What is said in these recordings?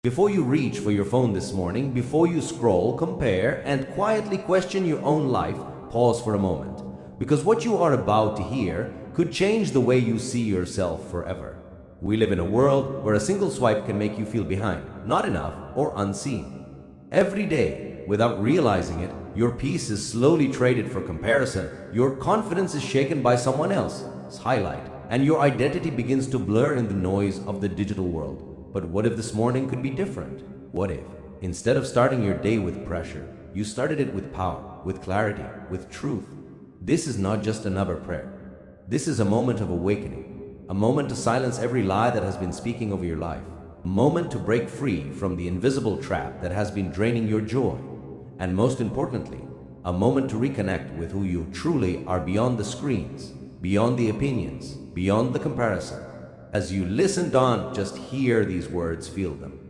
Before you reach for your phone this morning, before you scroll, compare, and quietly question your own life, pause for a moment. Because what you are about to hear could change the way you see yourself forever. We live in a world where a single swipe can make you feel behind, not enough, or unseen. Every day, without realizing it, your peace is slowly traded for comparison, your confidence is shaken by someone else's highlight, and your identity begins to blur in the noise of the digital world. But what if this morning could be different? What if, instead of starting your day with pressure, you started it with power, with clarity, with truth? This is not just another prayer. This is a moment of awakening, a moment to silence every lie that has been speaking over your life, a moment to break free from the invisible trap that has been draining your joy, and most importantly, a moment to reconnect with who you truly are beyond the screens, beyond the opinions, beyond the comparison. As you listen, don't just hear these words, feel them.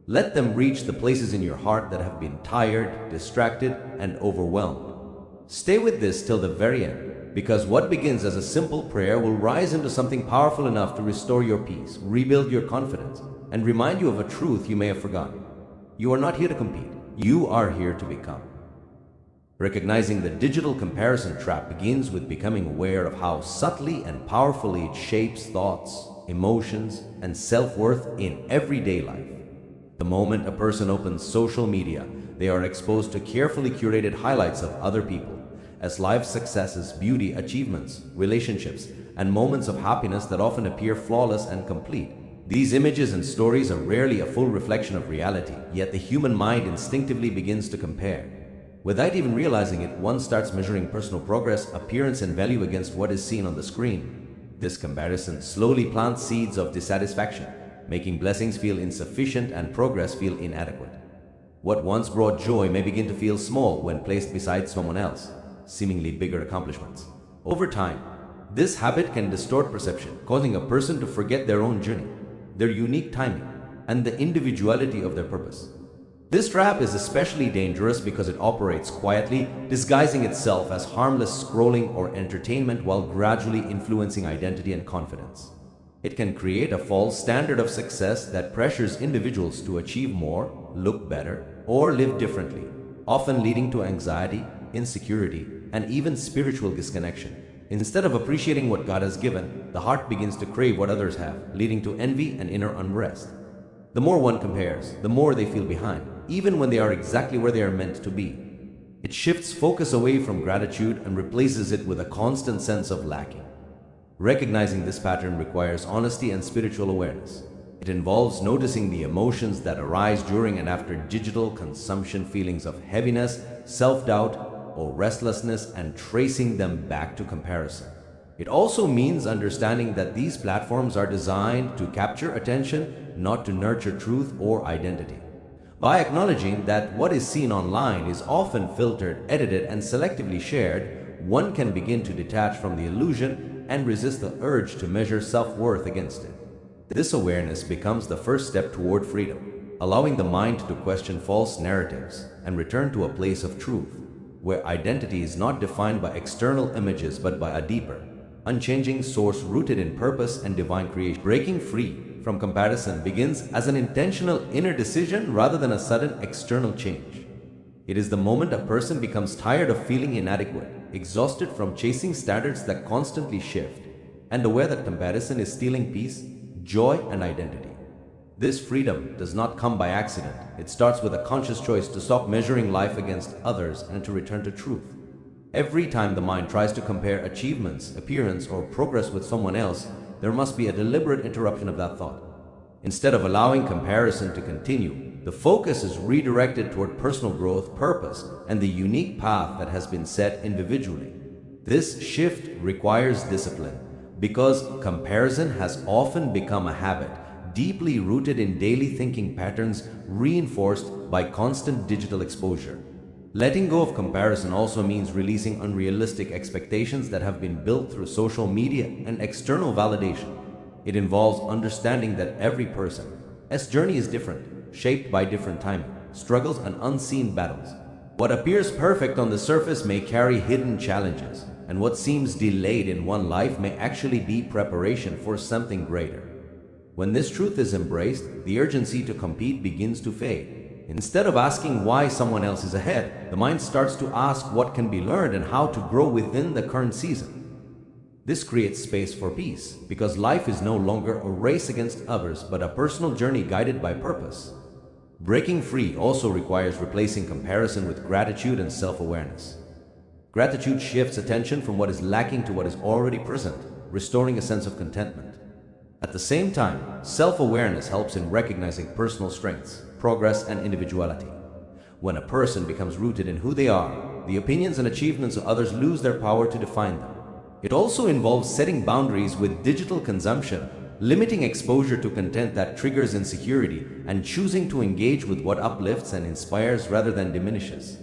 Let them reach the places in your heart that have been tired, distracted, and overwhelmed. Stay with this till the very end, because what begins as a simple prayer will rise into something powerful enough to restore your peace, rebuild your confidence, and remind you of a truth you may have forgotten. You are not here to compete, you are here to become. Recognizing the digital comparison trap begins with becoming aware of how subtly and powerfully it shapes thoughts, emotions, and self-worth in everyday life. The moment a person opens social media, they are exposed to carefully curated highlights of other people, as life successes, beauty, achievements, relationships, and moments of happiness that often appear flawless and complete. These images and stories are rarely a full reflection of reality, yet the human mind instinctively begins to compare. Without even realizing it, one starts measuring personal progress, appearance, and value against what is seen on the screen. This comparison slowly plants seeds of dissatisfaction, making blessings feel insufficient and progress feel inadequate. What once brought joy may begin to feel small when placed beside someone else, seemingly bigger accomplishments. Over time, this habit can distort perception, causing a person to forget their own journey, their unique timing, and the individuality of their purpose. This trap is especially dangerous because it operates quietly, disguising itself as harmless scrolling or entertainment while gradually influencing identity and confidence. It can create a false standard of success that pressures individuals to achieve more, look better, or live differently, often leading to anxiety, insecurity, and even spiritual disconnection. Instead of appreciating what God has given, the heart begins to crave what others have, leading to envy and inner unrest. The more one compares, the more they feel behind, even when they are exactly where they are meant to be. It shifts focus away from gratitude and replaces it with a constant sense of lacking. Recognizing this pattern requires honesty and spiritual awareness. It involves noticing the emotions that arise during and after digital consumption, feelings of heaviness, self-doubt, or restlessness, and tracing them back to comparison. It also means understanding that these platforms are designed to capture attention, not to nurture truth or identity. By acknowledging that what is seen online is often filtered, edited, and selectively shared, one can begin to detach from the illusion and resist the urge to measure self-worth against it. This awareness becomes the first step toward freedom, allowing the mind to question false narratives and return to a place of truth, where identity is not defined by external images but by a deeper, unchanging source rooted in purpose and divine creation. Breaking free from comparison begins as an intentional inner decision rather than a sudden external change. It is the moment a person becomes tired of feeling inadequate, exhausted from chasing standards that constantly shift, and aware that comparison is stealing peace, joy, and identity. This freedom does not come by accident. It starts with a conscious choice to stop measuring life against others and to return to truth. Every time the mind tries to compare achievements, appearance, or progress with someone else, there must be a deliberate interruption of that thought. Instead of allowing comparison to continue, the focus is redirected toward personal growth, purpose, and the unique path that has been set individually. This shift requires discipline because comparison has often become a habit, deeply rooted in daily thinking patterns reinforced by constant digital exposure. Letting go of comparison also means releasing unrealistic expectations that have been built through social media and external validation. It involves understanding that every person's journey is different, shaped by different timing, struggles, and unseen battles. What appears perfect on the surface may carry hidden challenges, and what seems delayed in one life may actually be preparation for something greater. When this truth is embraced, the urgency to compete begins to fade. Instead of asking why someone else is ahead, the mind starts to ask what can be learned and how to grow within the current season. This creates space for peace, because life is no longer a race against others but a personal journey guided by purpose. Breaking free also requires replacing comparison with gratitude and self-awareness. Gratitude shifts attention from what is lacking to what is already present, restoring a sense of contentment. At the same time, self-awareness helps in recognizing personal strengths, progress, and individuality. When a person becomes rooted in who they are, the opinions and achievements of others lose their power to define them. It also involves setting boundaries with digital consumption, limiting exposure to content that triggers insecurity, and choosing to engage with what uplifts and inspires rather than diminishes.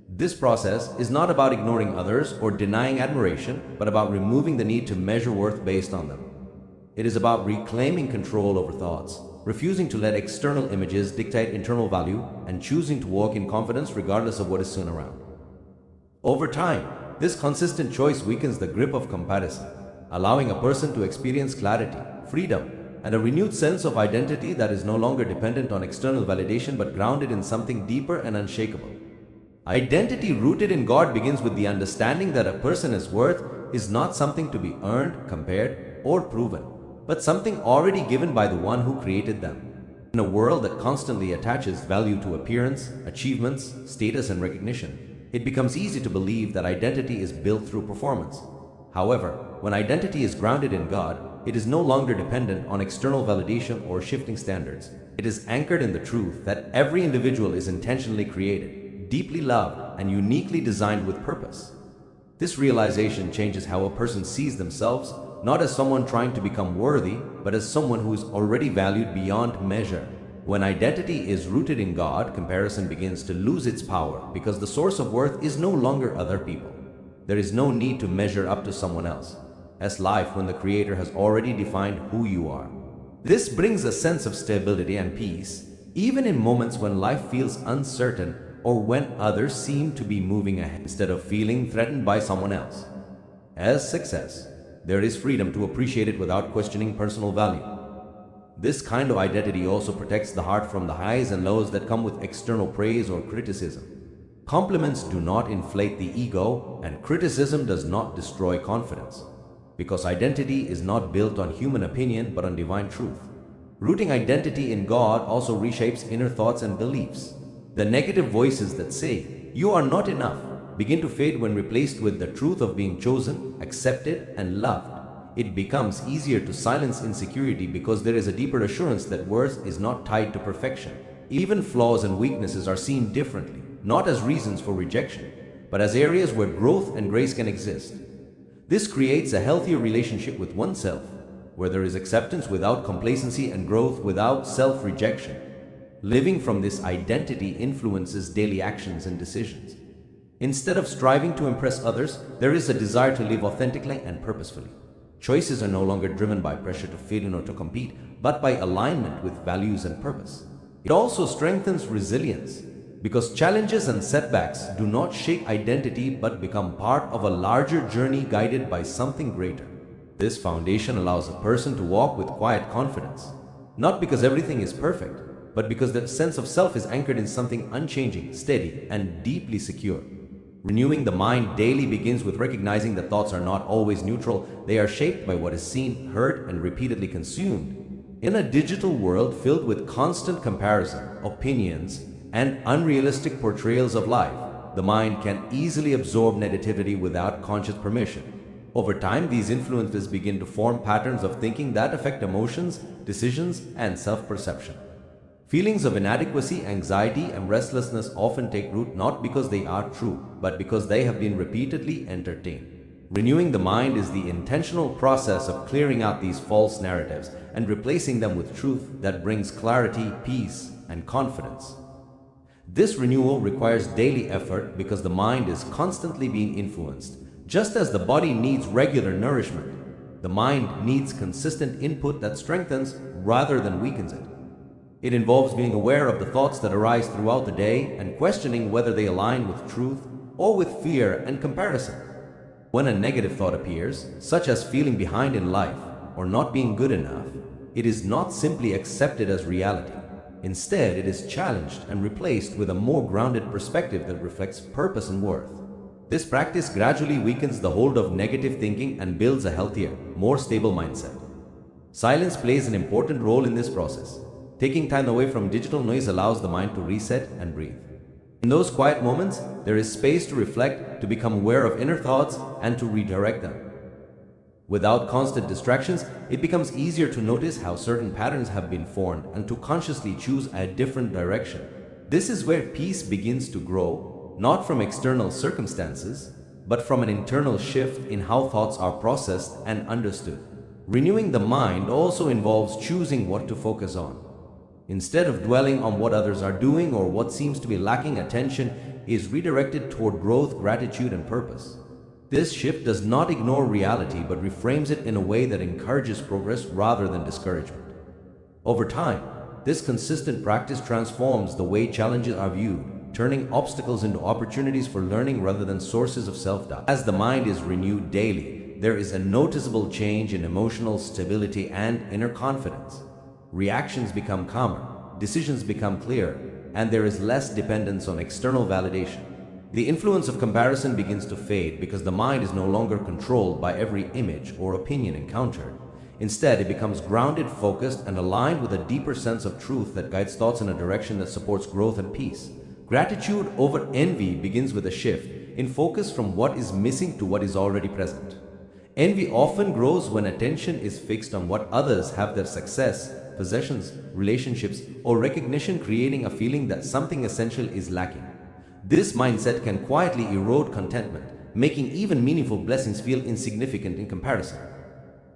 This process is not about ignoring others or denying admiration, but about removing the need to measure worth based on them. It is about reclaiming control over thoughts, refusing to let external images dictate internal value, and choosing to walk in confidence regardless of what is soon around. Over time, this consistent choice weakens the grip of comparison, allowing a person to experience clarity, freedom, and a renewed sense of identity that is no longer dependent on external validation but grounded in something deeper and unshakable. Identity rooted in God begins with the understanding that a person's worth is not something to be earned, compared, or proven, but something already given by the one who created them. In a world that constantly attaches value to appearance, achievements, status, and recognition, it becomes easy to believe that identity is built through performance. However, when identity is grounded in God, it is no longer dependent on external validation or shifting standards. It is anchored in the truth that every individual is intentionally created, deeply loved, and uniquely designed with purpose. This realization changes how a person sees themselves, not as someone trying to become worthy, but as someone who is already valued beyond measure. When identity is rooted in God, comparison begins to lose its power because the source of worth is no longer other people. There is no need to measure up to someone else, as life when the Creator has already defined who you are. This brings a sense of stability and peace, even in moments when life feels uncertain or when others seem to be moving ahead instead of feeling threatened by someone else. As success, there is freedom to appreciate it without questioning personal value. This kind of identity also protects the heart from the highs and lows that come with external praise or criticism. Compliments do not inflate the ego, and criticism does not destroy confidence, because identity is not built on human opinion but on divine truth. Rooting identity in God also reshapes inner thoughts and beliefs. The negative voices that say, "You are not enough," begin to fade when replaced with the truth of being chosen, accepted, and loved. It becomes easier to silence insecurity because there is a deeper assurance that worth is not tied to perfection. Even flaws and weaknesses are seen differently, not as reasons for rejection, but as areas where growth and grace can exist. This creates a healthier relationship with oneself, where there is acceptance without complacency and growth without self-rejection. Living from this identity influences daily actions and decisions. Instead of striving to impress others, there is a desire to live authentically and purposefully. Choices are no longer driven by pressure to fit in or to compete, but by alignment with values and purpose. It also strengthens resilience, because challenges and setbacks do not shake identity but become part of a larger journey guided by something greater. This foundation allows a person to walk with quiet confidence, not because everything is perfect, but because the sense of self is anchored in something unchanging, steady, and deeply secure. Renewing the mind daily begins with recognizing that thoughts are not always neutral. They are shaped by what is seen, heard, and repeatedly consumed. In a digital world filled with constant comparison, opinions, and unrealistic portrayals of life, the mind can easily absorb negativity without conscious permission. Over time, these influences begin to form patterns of thinking that affect emotions, decisions, and self-perception. Feelings of inadequacy, anxiety, and restlessness often take root not because they are true, but because they have been repeatedly entertained. Renewing the mind is the intentional process of clearing out these false narratives and replacing them with truth that brings clarity, peace, and confidence. This renewal requires daily effort because the mind is constantly being influenced. Just as the body needs regular nourishment, the mind needs consistent input that strengthens rather than weakens it. It involves being aware of the thoughts that arise throughout the day and questioning whether they align with truth or with fear and comparison. When a negative thought appears, such as feeling behind in life or not being good enough, it is not simply accepted as reality. Instead, it is challenged and replaced with a more grounded perspective that reflects purpose and worth. This practice gradually weakens the hold of negative thinking and builds a healthier, more stable mindset. Silence plays an important role in this process. Taking time away from digital noise allows the mind to reset and breathe. In those quiet moments, there is space to reflect, to become aware of inner thoughts, and to redirect them. Without constant distractions, it becomes easier to notice how certain patterns have been formed and to consciously choose a different direction. This is where peace begins to grow, not from external circumstances, but from an internal shift in how thoughts are processed and understood. Renewing the mind also involves choosing what to focus on. Instead of dwelling on what others are doing or what seems to be lacking, attention is redirected toward growth, gratitude, and purpose. This shift does not ignore reality but reframes it in a way that encourages progress rather than discouragement. Over time, this consistent practice transforms the way challenges are viewed, turning obstacles into opportunities for learning rather than sources of self-doubt. As the mind is renewed daily, there is a noticeable change in emotional stability and inner confidence. Reactions become calmer, decisions become clearer, and there is less dependence on external validation. The influence of comparison begins to fade because the mind is no longer controlled by every image or opinion encountered. Instead, it becomes grounded, focused, and aligned with a deeper sense of truth that guides thoughts in a direction that supports growth and peace. Gratitude over envy begins with a shift in focus from what is missing to what is already present. Envy often grows when attention is fixed on what others have, their success, possessions, relationships, or recognition, creating a feeling that something essential is lacking. This mindset can quietly erode contentment, making even meaningful blessings feel insignificant in comparison.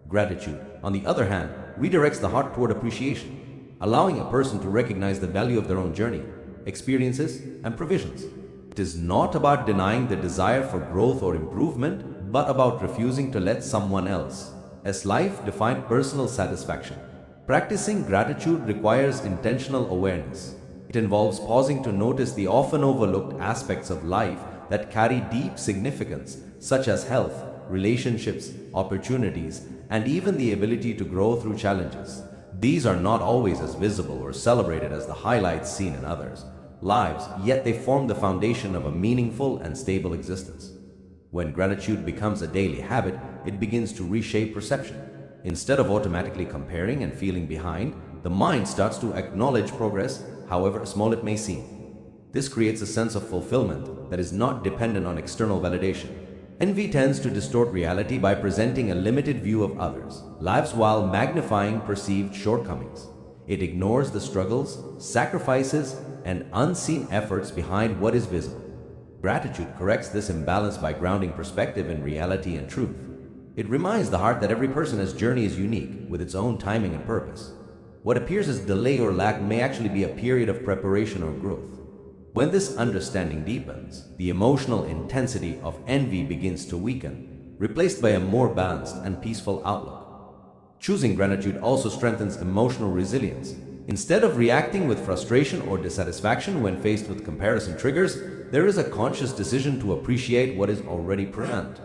Gratitude, on the other hand, redirects the heart toward appreciation, allowing a person to recognize the value of their own journey, experiences, and provisions. It is not about denying the desire for growth or improvement, but about refusing to let someone else's life define personal satisfaction. Practicing gratitude requires intentional awareness. It involves pausing to notice the often overlooked aspects of life that carry deep significance, such as health, relationships, opportunities, and even the ability to grow through challenges. These are not always as visible or celebrated as the highlights seen in others' lives, yet they form the foundation of a meaningful and stable existence. When gratitude becomes a daily habit, it begins to reshape perception. Instead of automatically comparing and feeling behind, the mind starts to acknowledge progress, however small it may seem. This creates a sense of fulfillment that is not dependent on external validation. Envy tends to distort reality by presenting a limited view of others' lives while magnifying perceived shortcomings. It ignores the struggles, sacrifices, and unseen efforts behind what is visible. Gratitude corrects this imbalance by grounding perspective in reality and truth. It reminds the heart that every person's journey is unique, with its own timing and purpose. What appears as delay or lack may actually be a period of preparation or growth. When this understanding deepens, the emotional intensity of envy begins to weaken, replaced by a more balanced and peaceful outlook. Choosing gratitude also strengthens emotional resilience. Instead of reacting with frustration or dissatisfaction when faced with comparison triggers, there is a conscious decision to appreciate what is already present.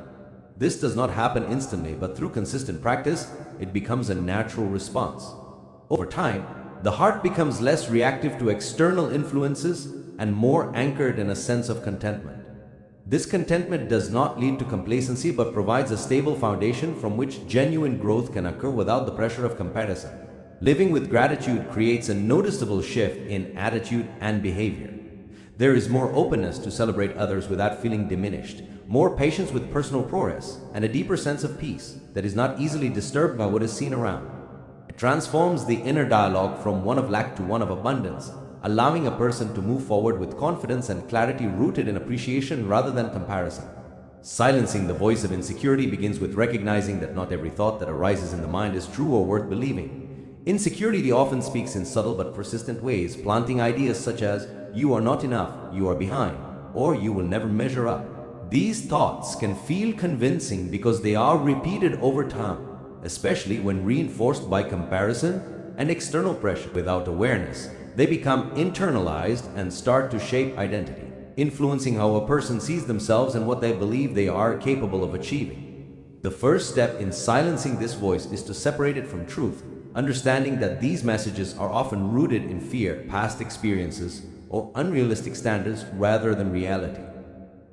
This does not happen instantly, but through consistent practice, it becomes a natural response. Over time, the heart becomes less reactive to external influences and more anchored in a sense of contentment. This contentment does not lead to complacency but provides a stable foundation from which genuine growth can occur without the pressure of comparison. Living with gratitude creates a noticeable shift in attitude and behavior. There is more openness to celebrate others without feeling diminished, more patience with personal progress, and a deeper sense of peace that is not easily disturbed by what is seen around. It transforms the inner dialogue from one of lack to one of abundance, allowing a person to move forward with confidence and clarity rooted in appreciation rather than comparison. Silencing the voice of insecurity begins with recognizing that not every thought that arises in the mind is true or worth believing. Insecurity often speaks in subtle but persistent ways, planting ideas such as, "You are not enough, you are behind," or "You will never measure up." These thoughts can feel convincing because they are repeated over time, especially when reinforced by comparison and external pressure. Without awareness, they become internalized and start to shape identity, influencing how a person sees themselves and what they believe they are capable of achieving. The first step in silencing this voice is to separate it from truth. understanding that these messages are often rooted in fear, past experiences, or unrealistic standards rather than reality.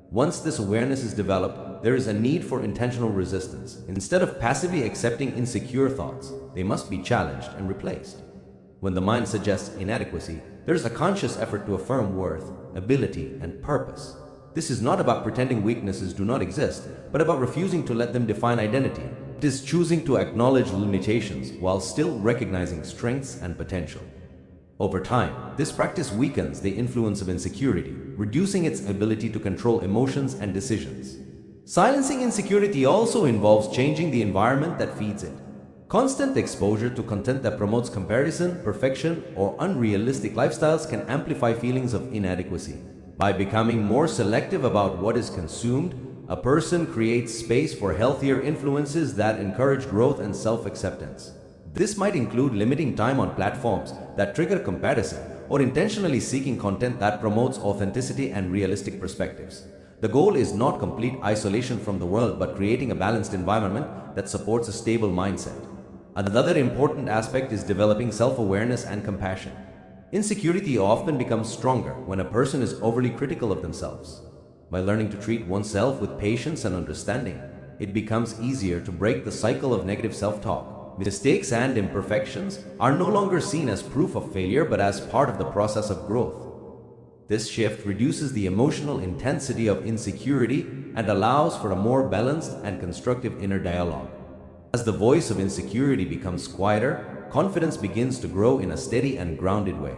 Once this awareness is developed, there is a need for intentional resistance. Instead of passively accepting insecure thoughts, they must be challenged and replaced. When the mind suggests inadequacy, there is a conscious effort to affirm worth, ability, and purpose. This is not about pretending weaknesses do not exist, but about refusing to let them define identity. It is choosing to acknowledge limitations while still recognizing strengths and potential. Over time, this practice weakens the influence of insecurity, reducing its ability to control emotions and decisions. Silencing insecurity also involves changing the environment that feeds it. Constant exposure to content that promotes comparison, perfection, or unrealistic lifestyles can amplify feelings of inadequacy. By becoming more selective about what is consumed, a person creates space for healthier influences that encourage growth and self-acceptance. This might include limiting time on platforms that trigger comparison or intentionally seeking content that promotes authenticity and realistic perspectives. The goal is not complete isolation from the world, but creating a balanced environment that supports a stable mindset. Another important aspect is developing self-awareness and compassion. Insecurity often becomes stronger when a person is overly critical of themselves. By learning to treat oneself with patience and understanding, it becomes easier to break the cycle of negative self-talk. Mistakes and imperfections are no longer seen as proof of failure but as part of the process of growth. This shift reduces the emotional intensity of insecurity and allows for a more balanced and constructive inner dialogue. As the voice of insecurity becomes quieter, confidence begins to grow in a steady and grounded way.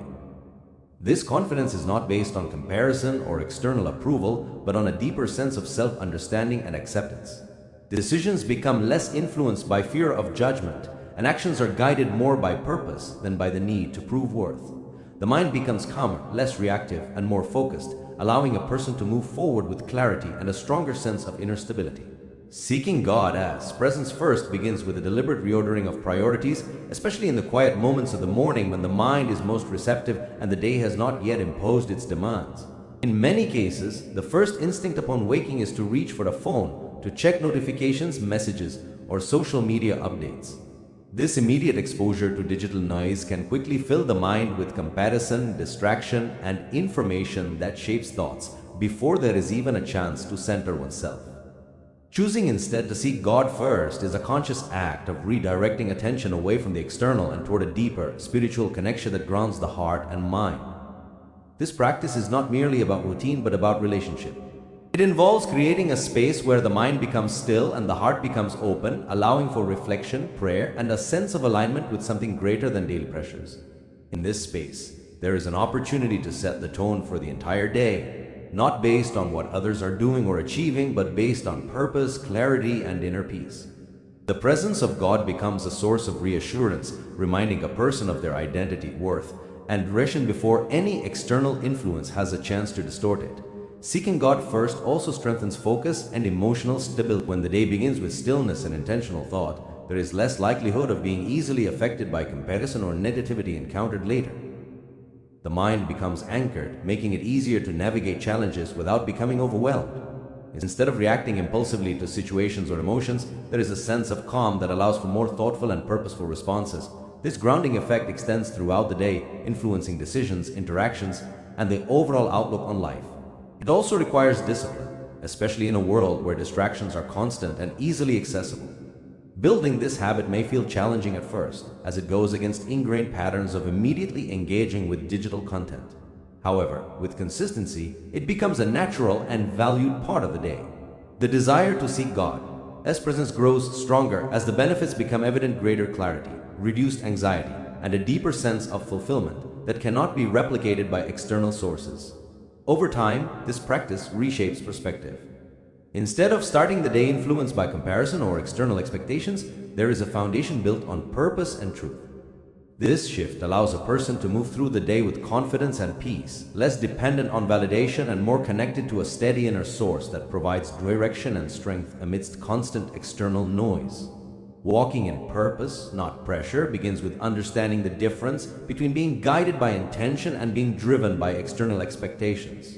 This confidence is not based on comparison or external approval, but on a deeper sense of self-understanding and acceptance. Decisions become less influenced by fear of judgment, and actions are guided more by purpose than by the need to prove worth. The mind becomes calmer, less reactive, and more focused, allowing a person to move forward with clarity and a stronger sense of inner stability. Seeking God as presence first begins with a deliberate reordering of priorities, especially in the quiet moments of the morning when the mind is most receptive and the day has not yet imposed its demands. In many cases, the first instinct upon waking is to reach for a phone, to check notifications, messages, or social media updates. This immediate exposure to digital noise can quickly fill the mind with comparison, distraction, and information that shapes thoughts before there is even a chance to center oneself. Choosing instead to seek God first is a conscious act of redirecting attention away from the external and toward a deeper, spiritual connection that grounds the heart and mind. This practice is not merely about routine but about relationship. It involves creating a space where the mind becomes still and the heart becomes open, allowing for reflection, prayer, and a sense of alignment with something greater than daily pressures. In this space, there is an opportunity to set the tone for the entire day, not based on what others are doing or achieving, but based on purpose, clarity, and inner peace. The presence of God becomes a source of reassurance, reminding a person of their identity, worth, and direction before any external influence has a chance to distort it. Seeking God first also strengthens focus and emotional stability. When the day begins with stillness and intentional thought, there is less likelihood of being easily affected by comparison or negativity encountered later. The mind becomes anchored, making it easier to navigate challenges without becoming overwhelmed. Instead of reacting impulsively to situations or emotions, there is a sense of calm that allows for more thoughtful and purposeful responses. This grounding effect extends throughout the day, influencing decisions, interactions, and the overall outlook on life. It also requires discipline, especially in a world where distractions are constant and easily accessible. Building this habit may feel challenging at first, as it goes against ingrained patterns of immediately engaging with digital content. However, with consistency, it becomes a natural and valued part of the day. The desire to seek God's presence grows stronger as the benefits become evident: greater clarity, reduced anxiety, and a deeper sense of fulfillment that cannot be replicated by external sources. Over time, this practice reshapes perspective. Instead of starting the day influenced by comparison or external expectations, there is a foundation built on purpose and truth. This shift allows a person to move through the day with confidence and peace, less dependent on validation and more connected to a steady inner source that provides direction and strength amidst constant external noise. Walking in purpose, not pressure, begins with understanding the difference between being guided by intention and being driven by external expectations.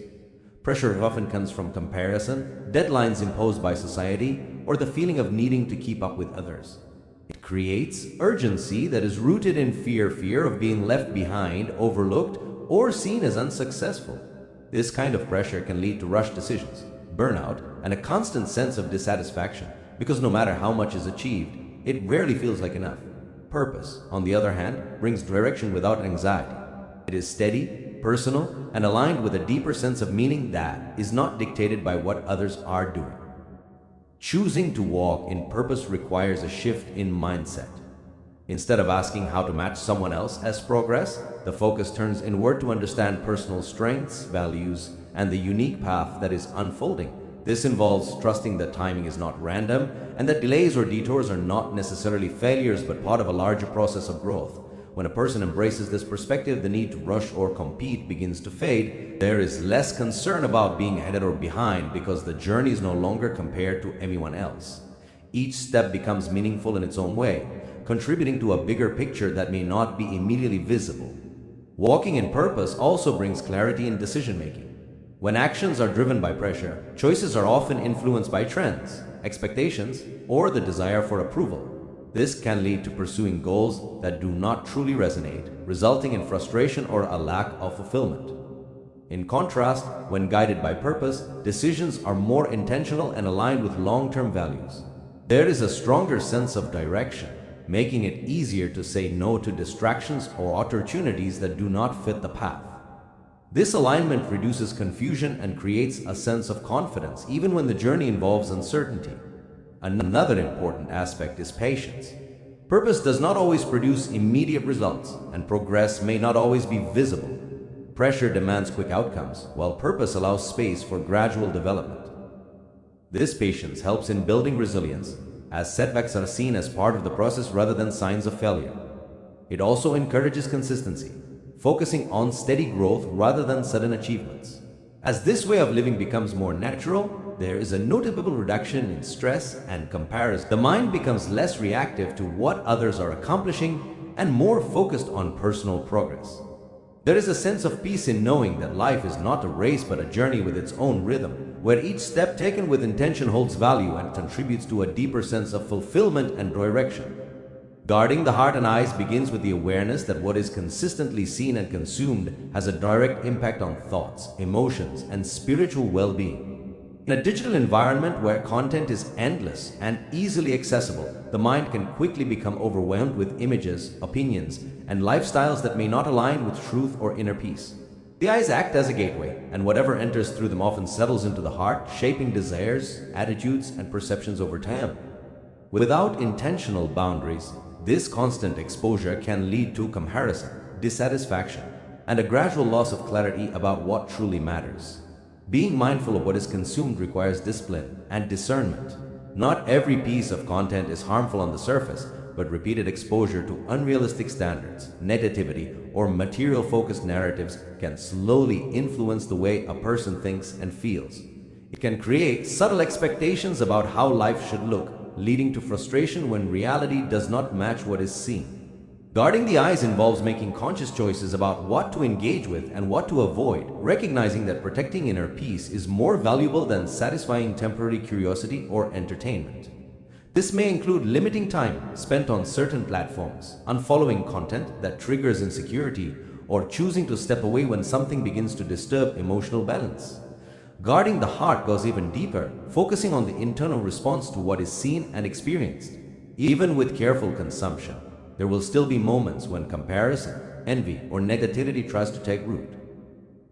Pressure often comes from comparison, deadlines imposed by society, or the feeling of needing to keep up with others. It creates urgency that is rooted in fear of being left behind, overlooked, or seen as unsuccessful. This kind of pressure can lead to rushed decisions, burnout, and a constant sense of dissatisfaction because no matter how much is achieved, it rarely feels like enough. Purpose, on the other hand, brings direction without anxiety. It is steady, personal, and aligned with a deeper sense of meaning that is not dictated by what others are doing. Choosing to walk in purpose requires a shift in mindset. Instead of asking how to match someone else's progress, the focus turns inward to understand personal strengths, values, and the unique path that is unfolding. This involves trusting that timing is not random and that delays or detours are not necessarily failures but part of a larger process of growth. When a person embraces this perspective, the need to rush or compete begins to fade. There is less concern about being ahead or behind because the journey is no longer compared to anyone else. Each step becomes meaningful in its own way, contributing to a bigger picture that may not be immediately visible. Walking in purpose also brings clarity in decision-making. When actions are driven by pressure, choices are often influenced by trends, expectations, or the desire for approval. This can lead to pursuing goals that do not truly resonate, resulting in frustration or a lack of fulfillment. In contrast, when guided by purpose, decisions are more intentional and aligned with long-term values. There is a stronger sense of direction, making it easier to say no to distractions or opportunities that do not fit the path. This alignment reduces confusion and creates a sense of confidence, even when the journey involves uncertainty. Another important aspect is patience. Purpose does not always produce immediate results, and progress may not always be visible. Pressure demands quick outcomes, while purpose allows space for gradual development. This patience helps in building resilience, as setbacks are seen as part of the process rather than signs of failure. It also encourages consistency, focusing on steady growth rather than sudden achievements. As this way of living becomes more natural, there is a notable reduction in stress and comparison. The mind becomes less reactive to what others are accomplishing and more focused on personal progress. There is a sense of peace in knowing that life is not a race but a journey with its own rhythm, where each step taken with intention holds value and contributes to a deeper sense of fulfillment and direction. Guarding the heart and eyes begins with the awareness that what is consistently seen and consumed has a direct impact on thoughts, emotions, and spiritual well-being. In a digital environment where content is endless and easily accessible, the mind can quickly become overwhelmed with images, opinions, and lifestyles that may not align with truth or inner peace. The eyes act as a gateway, and whatever enters through them often settles into the heart, shaping desires, attitudes, and perceptions over time. Without intentional boundaries, this constant exposure can lead to comparison, dissatisfaction, and a gradual loss of clarity about what truly matters. Being mindful of what is consumed requires discipline and discernment. Not every piece of content is harmful on the surface, but repeated exposure to unrealistic standards, negativity, or material-focused narratives can slowly influence the way a person thinks and feels. It can create subtle expectations about how life should look, leading to frustration when reality does not match what is seen. Guarding the eyes involves making conscious choices about what to engage with and what to avoid, recognizing that protecting inner peace is more valuable than satisfying temporary curiosity or entertainment. This may include limiting time spent on certain platforms, unfollowing content that triggers insecurity, or choosing to step away when something begins to disturb emotional balance. Guarding the heart goes even deeper, focusing on the internal response to what is seen and experienced. Even with careful consumption, there will still be moments when comparison, envy, or negativity tries to take root.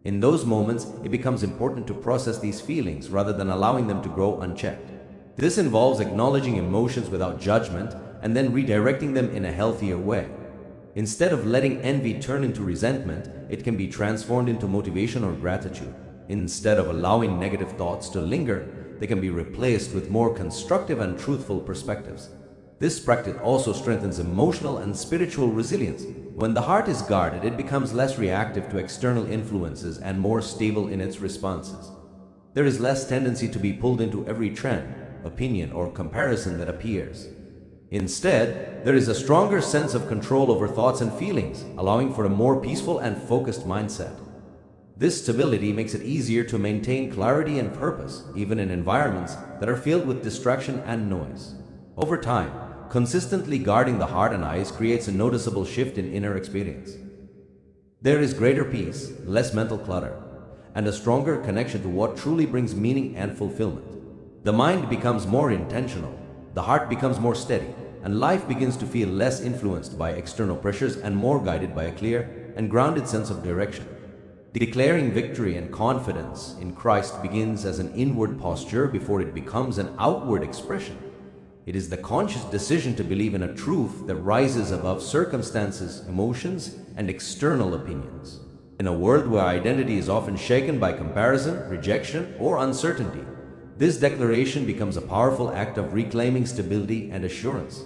In those moments, it becomes important to process these feelings rather than allowing them to grow unchecked. This involves acknowledging emotions without judgment and then redirecting them in a healthier way. Instead of letting envy turn into resentment, it can be transformed into motivation or gratitude. Instead of allowing negative thoughts to linger, they can be replaced with more constructive and truthful perspectives. This practice also strengthens emotional and spiritual resilience. When the heart is guarded, it becomes less reactive to external influences and more stable in its responses. There is less tendency to be pulled into every trend, opinion, or comparison that appears. Instead, there is a stronger sense of control over thoughts and feelings, allowing for a more peaceful and focused mindset. This stability makes it easier to maintain clarity and purpose, even in environments that are filled with distraction and noise. Over time, Consistently guarding the heart and eyes creates a noticeable shift in inner experience. There is greater peace, less mental clutter, and a stronger connection to what truly brings meaning and fulfillment. The mind becomes more intentional, the heart becomes more steady, and life begins to feel less influenced by external pressures and more guided by a clear and grounded sense of direction. Declaring victory and confidence in Christ begins as an inward posture before it becomes an outward expression. It is the conscious decision to believe in a truth that rises above circumstances, emotions, and external opinions. In a world where identity is often shaken by comparison, rejection, or uncertainty, this declaration becomes a powerful act of reclaiming stability and assurance.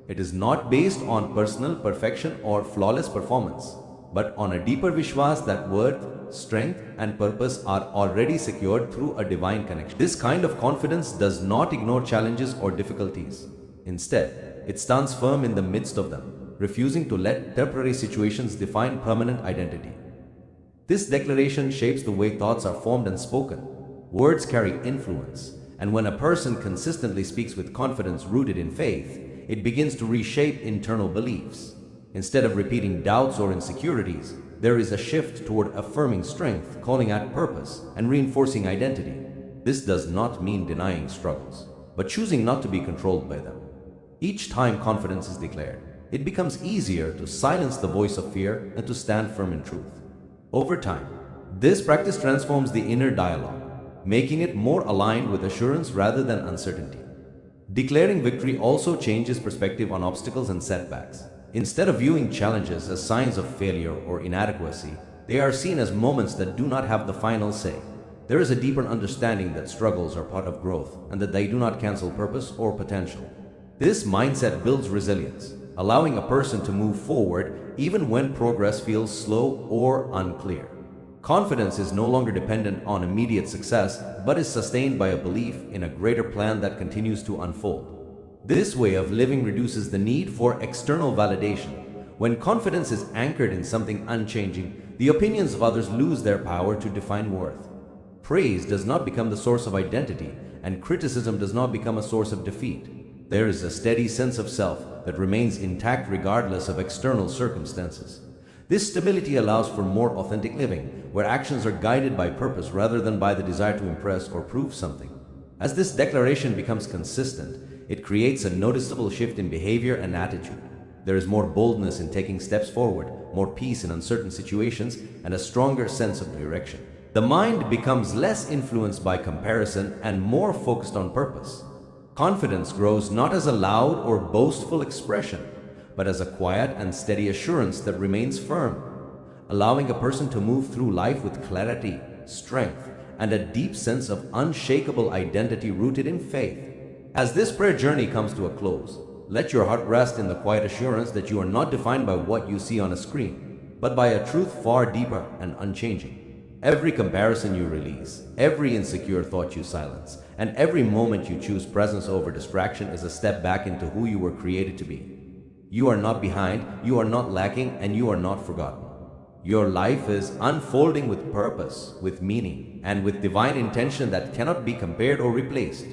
It is not based on personal perfection or flawless performance, but on a deeper vishwas that worth, strength, and purpose are already secured through a divine connection. This kind of confidence does not ignore challenges or difficulties. Instead, it stands firm in the midst of them, refusing to let temporary situations define permanent identity. This declaration shapes the way thoughts are formed and spoken. Words carry influence, and when a person consistently speaks with confidence rooted in faith, it begins to reshape internal beliefs. Instead of repeating doubts or insecurities, there is a shift toward affirming strength, calling out purpose, and reinforcing identity. This does not mean denying struggles, but choosing not to be controlled by them. Each time confidence is declared, it becomes easier to silence the voice of fear and to stand firm in truth. Over time, this practice transforms the inner dialogue, making it more aligned with assurance rather than uncertainty. Declaring victory also changes perspective on obstacles and setbacks. Instead of viewing challenges as signs of failure or inadequacy, they are seen as moments that do not have the final say. There is a deeper understanding that struggles are part of growth and that they do not cancel purpose or potential. This mindset builds resilience, allowing a person to move forward even when progress feels slow or unclear. Confidence is no longer dependent on immediate success, but is sustained by a belief in a greater plan that continues to unfold. This way of living reduces the need for external validation. When confidence is anchored in something unchanging, the opinions of others lose their power to define worth. Praise does not become the source of identity, and criticism does not become a source of defeat. There is a steady sense of self that remains intact regardless of external circumstances. This stability allows for more authentic living, where actions are guided by purpose rather than by the desire to impress or prove something. As this declaration becomes consistent, it creates a noticeable shift in behavior and attitude. There is more boldness in taking steps forward, more peace in uncertain situations, and a stronger sense of direction. The mind becomes less influenced by comparison and more focused on purpose. Confidence grows not as a loud or boastful expression, but as a quiet and steady assurance that remains firm, allowing a person to move through life with clarity, strength, and a deep sense of unshakable identity rooted in faith. As this prayer journey comes to a close, let your heart rest in the quiet assurance that you are not defined by what you see on a screen, but by a truth far deeper and unchanging. Every comparison you release, every insecure thought you silence, and every moment you choose presence over distraction is a step back into who you were created to be. You are not behind, you are not lacking, and you are not forgotten. Your life is unfolding with purpose, with meaning, and with divine intention that cannot be compared or replaced.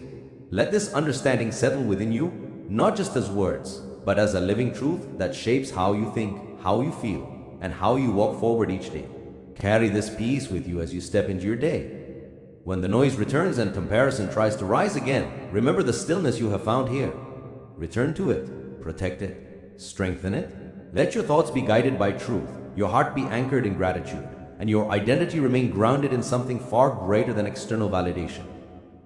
Let this understanding settle within you, not just as words, but as a living truth that shapes how you think, how you feel, and how you walk forward each day. Carry this peace with you as you step into your day. When the noise returns and comparison tries to rise again, remember the stillness you have found here. Return to it, protect it, strengthen it. Let your thoughts be guided by truth, your heart be anchored in gratitude, and your identity remain grounded in something far greater than external validation.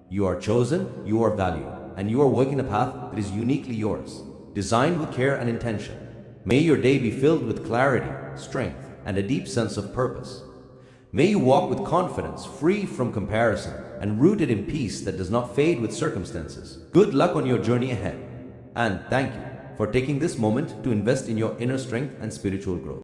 You are chosen, you are valued, and you are walking a path that is uniquely yours, designed with care and intention. May your day be filled with clarity, strength, and a deep sense of purpose. May you walk with confidence, free from comparison, and rooted in peace that does not fade with circumstances. Good luck on your journey ahead, and thank you for taking this moment to invest in your inner strength and spiritual growth.